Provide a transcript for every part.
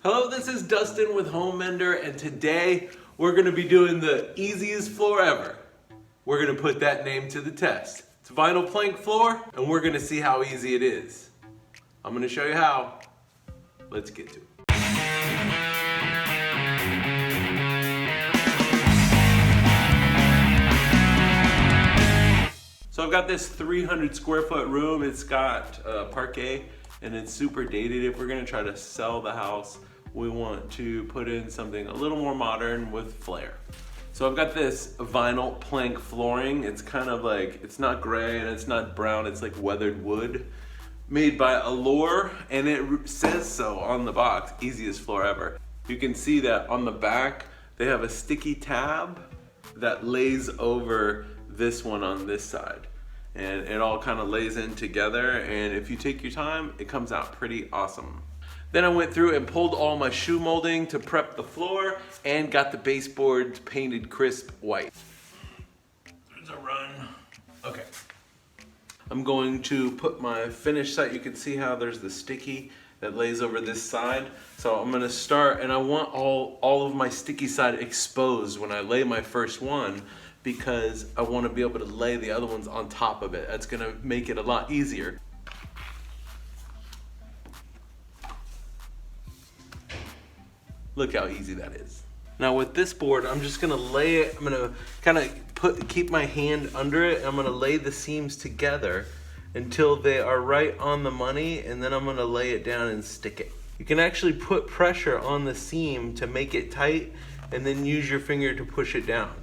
Hello, this is Dustin with Home Mender, and today we're going to be doing the easiest floor ever. We're going to put that name to the test. It's a vinyl plank floor, and we're going to see how easy it is. I'm going to show you how. Let's get to it. So I've got this 300 square foot room. It's got parquet and it's super dated. If we're gonna try to sell the house, we want to put in something a little more modern with flair. So I've got this vinyl plank flooring. It's kind of like, it's not gray and it's not brown, it's like weathered wood. Made by Allure, and it says so on the box, easiest floor ever. You can see that on the back, they have a sticky tab that lays over this one on this side. And it all kind of lays in together, and if you take your time, it comes out pretty awesome. Then I went through and pulled all my shoe molding to prep the floor and got the baseboards painted crisp white. There's a run. Okay. I'm going to put my finished site. You can see how there's the sticky that lays over this side. So I'm gonna start, and I want all of my sticky side exposed when I lay my first one, because I want to be able to lay the other ones on top of it. That's gonna make it a lot easier. Look how easy that is. Now with this board, I'm just gonna lay it, I'm gonna kind of keep my hand under it, and I'm gonna lay the seams together until they are right on the money, and then I'm gonna lay it down and stick it. You can actually put pressure on the seam to make it tight, and then use your finger to push it down.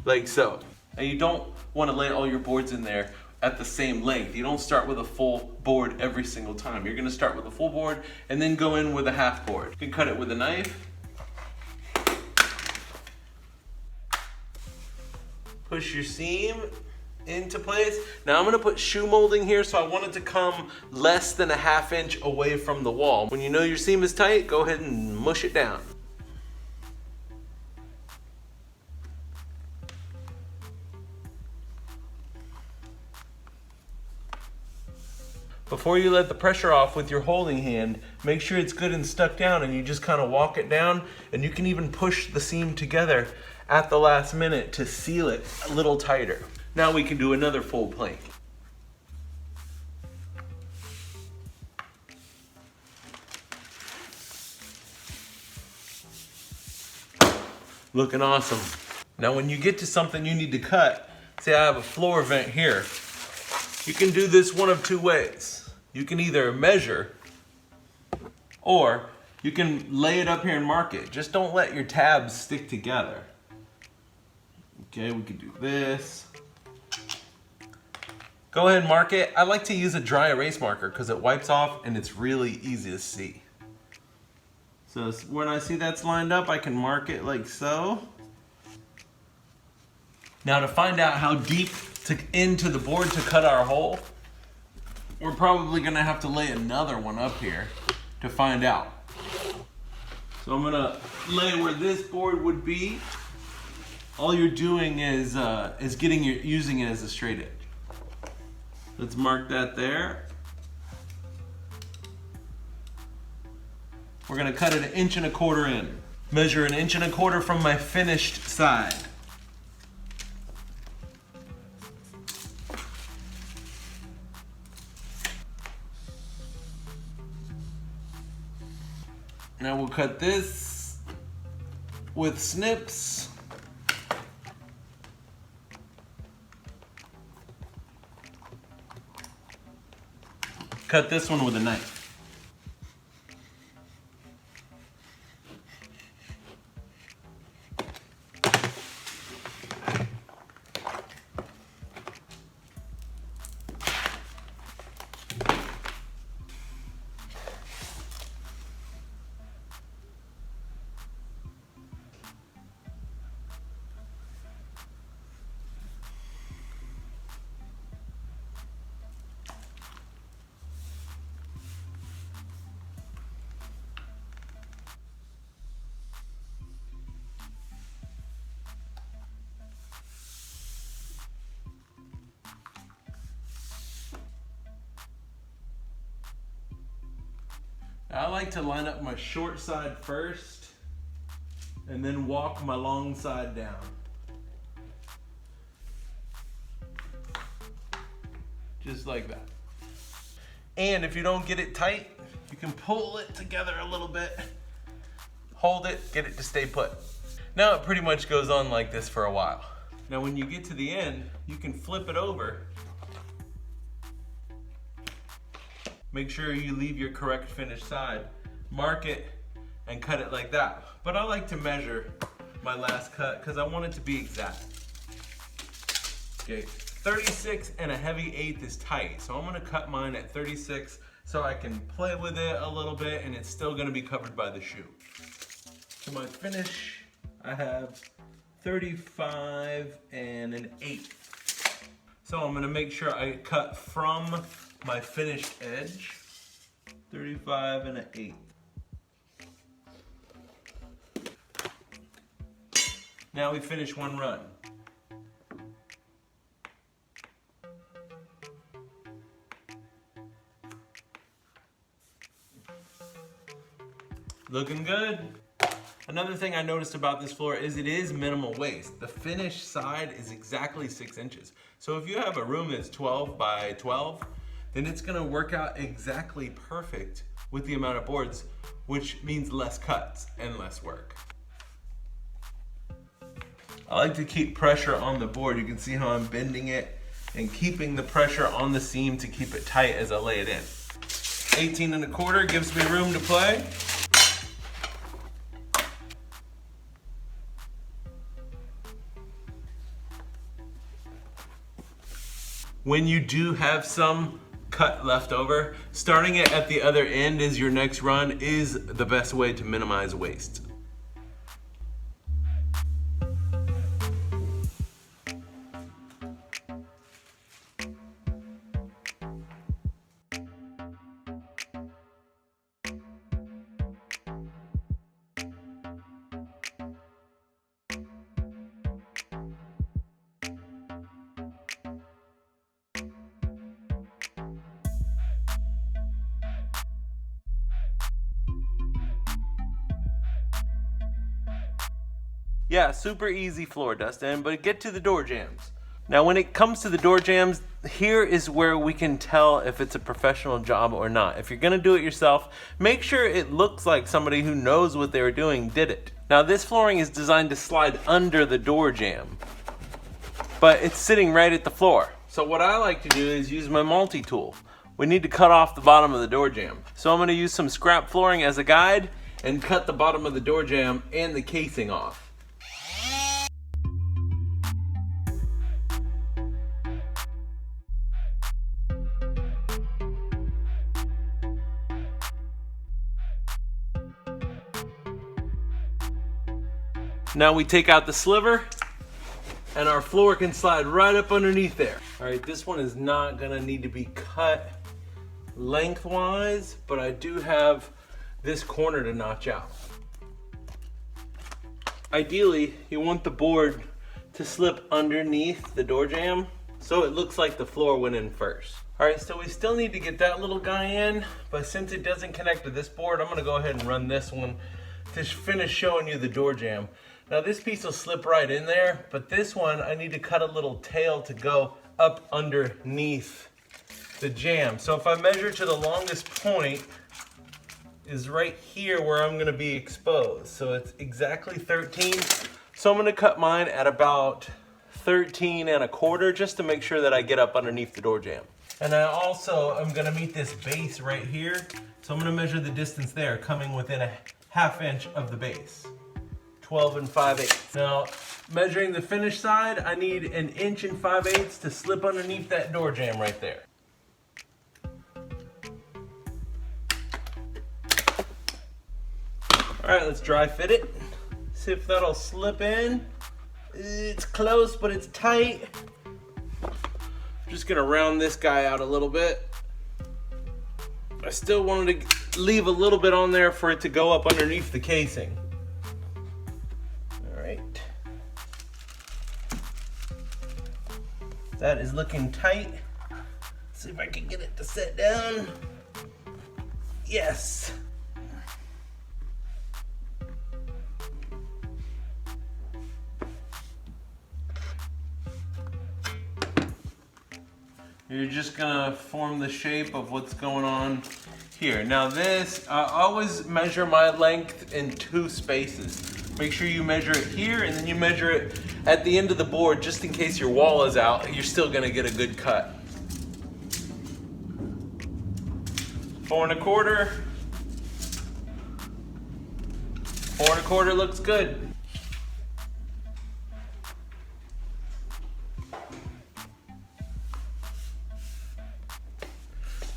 Like so. And you don't want to lay all your boards in there at the same length. You don't start with a full board every single time. You're gonna start with a full board and then go in with a half board. You can cut it with a knife. Push your seam into place. Now I'm gonna put shoe molding here, so I want it to come less than a ½ inch away from the wall. When you know your seam is tight, go ahead and mush it down. Before you let the pressure off with your holding hand, make sure it's good and stuck down, and you just kind of walk it down, and you can even push the seam together at the last minute to seal it a little tighter. Now we can do another full plank. Looking awesome. Now when you get to something you need to cut, say I have a floor vent here, you can do this one of two ways. You can either measure, or you can lay it up here and mark it. Just don't let your tabs stick together. Okay, we can do this. Go ahead and mark it. I like to use a dry erase marker because it wipes off and it's really easy to see. So when I see that's lined up, I can mark it like so. Now to find out how deep into the board to cut our hole, we're probably gonna have to lay another one up here to find out. So I'm gonna lay where this board would be. All you're doing is using it as a straight edge. Let's mark that there. We're gonna cut it 1¼ inch in. Measure 1¼ inch from my finished side. Now we'll cut this with snips. Cut this one with a knife. I like to line up my short side first and then walk my long side down. Just like that. And if you don't get it tight, you can pull it together a little bit, hold it, get it to stay put. Now it pretty much goes on like this for a while. Now when you get to the end, you can flip it over. Make sure you leave your correct finished side, mark it, and cut it like that. But I like to measure my last cut because I want it to be exact. Okay, 36 and a heavy 1/8 is tight, so I'm gonna cut mine at 36 so I can play with it a little bit and it's still gonna be covered by the shoe. To my finish, I have 35 and an 1/8. So I'm gonna make sure I cut from my finished edge, 35 and an 1/8. Now we finish one run. Looking good. Another thing I noticed about this floor is it is minimal waste. The finished side is exactly 6 inches. So if you have a room that's 12 by 12, then it's gonna work out exactly perfect with the amount of boards, which means less cuts and less work. I like to keep pressure on the board. You can see how I'm bending it and keeping the pressure on the seam to keep it tight as I lay it in. 18 1/4 gives me room to play. When you do have some cut left over, starting it at the other end as your next run is the best way to minimize waste. Yeah, super easy floor, Dustin, but get to the door jambs. Now when it comes to the door jambs, here is where we can tell if it's a professional job or not. If you're gonna do it yourself, make sure it looks like somebody who knows what they were doing did it. Now this flooring is designed to slide under the door jamb, but it's sitting right at the floor. So what I like to do is use my multi-tool. We need to cut off the bottom of the door jamb. So I'm gonna use some scrap flooring as a guide and cut the bottom of the door jamb and the casing off. Now we take out the sliver and our floor can slide right up underneath there. All right, this one is not gonna need to be cut lengthwise, but I do have this corner to notch out. Ideally, you want the board to slip underneath the door jamb so it looks like the floor went in first. All right, so we still need to get that little guy in, but since it doesn't connect to this board, I'm gonna go ahead and run this one to finish showing you the door jamb. Now this piece will slip right in there, but this one I need to cut a little tail to go up underneath the jamb. So if I measure to the longest point is right here where I'm gonna be exposed. So it's exactly 13. So I'm gonna cut mine at about 13 1/4 just to make sure that I get up underneath the door jamb. And I also am gonna meet this base right here. So I'm gonna measure the distance there, coming within a 1/2 inch of the base. 12 5/8. Now, measuring the finished side, I need 1 5/8 inches to slip underneath that door jamb right there. All right, let's dry fit it. See if that'll slip in. It's close, but it's tight. I'm just gonna round this guy out a little bit. I still wanted to leave a little bit on there for it to go up underneath the casing. That is looking tight. Let's see if I can get it to set down. Yes. You're just gonna form the shape of what's going on here. Now this, I always measure my length in 2 spaces. Make sure you measure it here and then you measure it at the end of the board just in case your wall is out, you're still gonna get a good cut. 4 1/4. 4 1/4 looks good.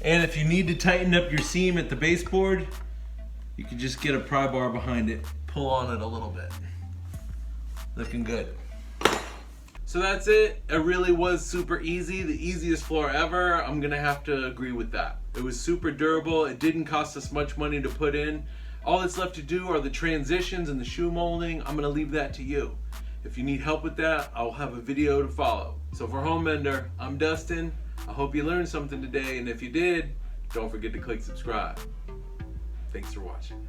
And if you need to tighten up your seam at the baseboard, you can just get a pry bar behind it, pull on it a little bit. Looking good. So that's it. It really was super easy, the easiest floor ever. I'm gonna have to agree with that. It was super durable. It didn't cost us much money to put in. All that's left to do are the transitions and the shoe molding. I'm gonna leave that to you. If you need help with that, I'll have a video to follow. So for Home Mender, I'm Dustin. I hope you learned something today, and if you did, don't forget to click subscribe. Thanks for watching.